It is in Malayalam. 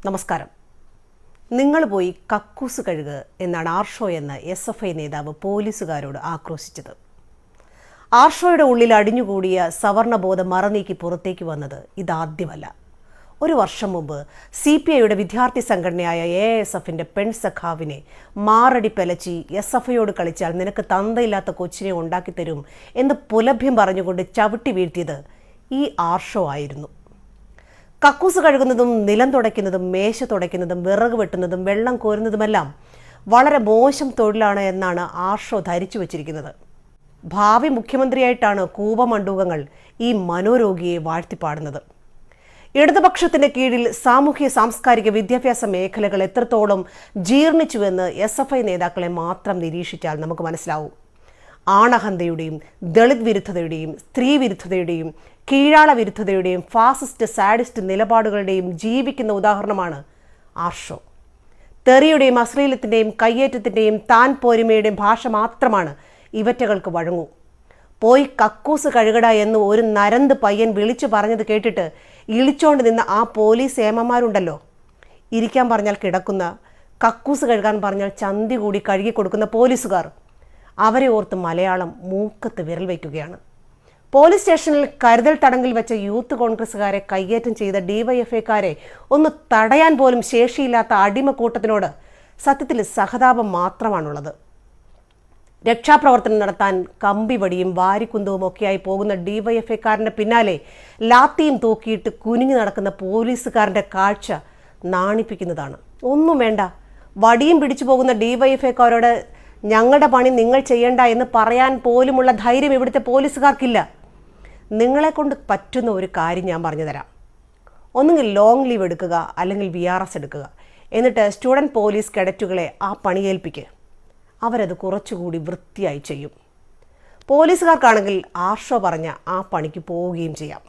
നമസ്കാരം. നിങ്ങൾ പോയി കക്കൂസ് കഴുകുക എന്നാണ് ആർഷോ എന്ന SFI നേതാവ് പോലീസുകാരോട് ആക്രോശിച്ചത്. ആർഷോയുടെ ഉള്ളിൽ അടിഞ്ഞുകൂടിയ സവർണബോധം മറനീക്കി പുറത്തേക്ക് വന്നത് ഇതാദ്യമല്ല. ഒരു വർഷം മുമ്പ് CPIയുടെ വിദ്യാർത്ഥി സംഘടനയായ AISFന്റെ പെൺസഖാവിനെ മാറടി പെലച്ചി SFIയോട് കളിച്ചാൽ നിനക്ക് തന്തയില്ലാത്ത കൊച്ചിനെ ഉണ്ടാക്കിത്തരും എന്ന് പുലഭ്യം പറഞ്ഞുകൊണ്ട് ചവിട്ടി വീഴ്ത്തിയത് ഈ ആർഷോ ആയിരുന്നു. കക്കൂസ് കഴുകുന്നതും നിലം തുടയ്ക്കുന്നതും മേശ തുടയ്ക്കുന്നതും വിറക് വെട്ടുന്നതും വെള്ളം കോരുന്നതുമെല്ലാം വളരെ മോശം തൊഴിലാണ് എന്നാണ് ആർഷോ ധരിച്ചു വച്ചിരിക്കുന്നത്. ഭാവി മുഖ്യമന്ത്രിയായിട്ടാണ് കൂപമണ്ഡൂകങ്ങൾ ഈ മനോരോഗിയെ വാഴ്ത്തിപ്പാടുന്നത്. ഇടതുപക്ഷത്തിന്റെ കീഴിൽ സാമൂഹ്യ സാംസ്കാരിക വിദ്യാഭ്യാസ മേഖലകൾ എത്രത്തോളം ജീർണിച്ചുവെന്ന് SFI നേതാക്കളെ മാത്രം നിരീക്ഷിച്ചാൽ നമുക്ക് മനസ്സിലാവും. ആണഹന്തയുടെയും ദളിത് വിരുദ്ധതയുടെയും സ്ത്രീ വിരുദ്ധതയുടെയും കീഴാള വിരുദ്ധതയുടെയും ഫാസിസ്റ്റ് സാഡിസ്റ്റ് നിലപാടുകളുടെയും ജീവിക്കുന്ന ഉദാഹരണമാണ് ആർഷോ. തെറിയുടെയും അശ്ലീലത്തിൻ്റെയും കയ്യേറ്റത്തിൻ്റെയും താൻ പോരിമയുടെയും ഭാഷ മാത്രമാണ് ഇവറ്റകൾക്ക് വഴങ്ങൂ. പോയി കക്കൂസ് കഴുകട എന്ന് ഒരു നരന്ത് പയ്യൻ വിളിച്ചു പറഞ്ഞത് കേട്ടിട്ട് ഇളിച്ചോണ്ട് നിന്ന ആ പോലീസ് ഏമന്മാരുണ്ടല്ലോ, ഇരിക്കാൻ പറഞ്ഞാൽ കിടക്കുന്ന, കക്കൂസ് കഴുകാൻ പറഞ്ഞാൽ ചന്തി കൂടി കഴുകി കൊടുക്കുന്ന പോലീസുകാർ, അവരെ ഓർത്ത് മലയാളം മൂക്കത്ത് വിരൽ വയ്ക്കുകയാണ്. പോലീസ് സ്റ്റേഷനിൽ കരുതൽ തടങ്കിൽ വെച്ച യൂത്ത് കോൺഗ്രസ്സുകാരെ കയ്യേറ്റം ചെയ്ത DYFIക്കാരെ ഒന്ന് തടയാൻ പോലും ശേഷിയില്ലാത്ത അടിമക്കൂട്ടത്തിനോട് സത്യത്തിൽ സഹതാപം മാത്രമാണുള്ളത്. രക്ഷാപ്രവർത്തനം നടത്താൻ കമ്പിവടിയും വാരിക്കുന്തവും ഒക്കെയായി പോകുന്ന DYFIക്കാരൻ്റെ പിന്നാലെ ലാത്തിയും തൂക്കിയിട്ട് കുനിഞ്ഞു നടക്കുന്ന പോലീസുകാരൻ്റെ കാഴ്ച നാണിപ്പിക്കുന്നതാണ്. ഒന്നും വേണ്ട, വടിയും പിടിച്ചു പോകുന്ന DYFIക്കാരോട് ഞങ്ങളുടെ പണി നിങ്ങൾ ചെയ്യണ്ട എന്ന് പറയാൻ പോലുമുള്ള ധൈര്യം ഇവിടുത്തെ പോലീസുകാർക്കില്ല. നിങ്ങളെ കൊണ്ട് പറ്റുന്ന ഒരു കാര്യം ഞാൻ പറഞ്ഞു തരാം. ഒന്നുകിൽ ലോങ് ലീവ് എടുക്കുക, അല്ലെങ്കിൽ VRS എടുക്കുക. എന്നിട്ട് സ്റ്റുഡൻറ് പോലീസ് കേഡറ്റുകളെ ആ പണിയേൽപ്പിക്കുക. അവരത് കുറച്ചുകൂടി വൃത്തിയായി ചെയ്യും. പോലീസുകാർക്കാണെങ്കിൽ ആർഷോ പറഞ്ഞ ആ പണിക്ക് പോവുകയും ചെയ്യാം.